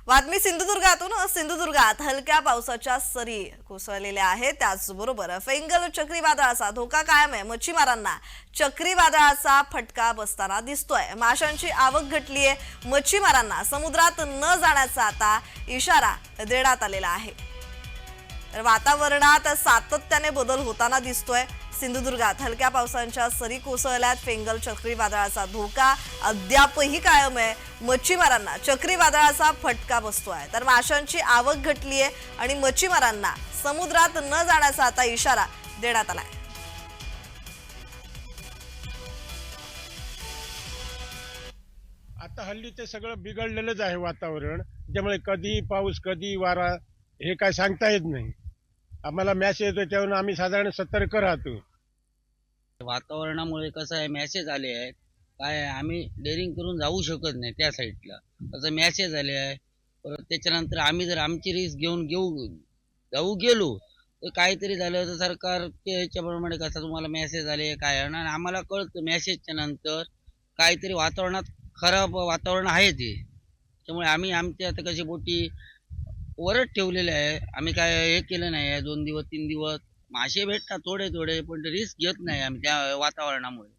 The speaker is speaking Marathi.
बातमी सिंधुदुर्गात हलक्या पावसाच्या सरी कोसळलेल्या आहेत। त्याचबरोबर फेंगल चक्रीवादळाचा धोका कायम आहे। मच्छीमारांना चक्रीवादळाचा फटका बसताना दिसतोय। माशांची आवक घटली आहे। मच्छीमारांना समुद्रात न जाण्याचा आता इशारा देण्यात आलेला आहे। तर वातावरणात सातत्याने बदल होताना दिसतोय। सिंधुदुर्गात हलक्या पावसाच्या सरी कोसळल्यात। फेंगल चक्रीवादळाचा धोका अद्यापही कायम आहे। मच्छीमारांना चक्रीवादळाचा फटका बसतोय। तर माशांची आवक घटली आहे आणि मच्छीमारांना समुद्रात न जाण्याचा आता इशारा देण्यात आलाय। आता हल्ली ते सगळं बिघडलेलंच आहे वातावरण। त्यामुळे कधी पाऊस कधी वारा हे काय सांगता येत नाही। आम्हाला मॅसेज येतो त्यावरून आम्ही साधारण सतर्क राहतो। वातावरणामुळे कसं आहे, मॅसेज आले आहेत काय आम्ही डेअरिंग करून जाऊ शकत नाही त्या साईडला, असं मॅसेज आले आहे। परत त्याच्यानंतर आम्ही जर आमची रिस्क घेऊन जाऊ गेलो तर काहीतरी झालं तर सरकार ह्याच्याप्रमाणे कसं तुम्हाला मॅसेज आले काय आहे ना, आम्हाला कळतं मॅसेजच्या नंतर काहीतरी वातावरणात खराब वातावरण आहे ते। त्यामुळे आम्ही आमच्या आता कशी बोटी वरच ठेवलेले आहे। आम्ही काय हे केलं नाही आहे 2 दिवस 3 दिवस। मासे भेटतात थोडे थोडे, पण रिस्क घेत नाही आम्ही त्या वातावरणामुळे।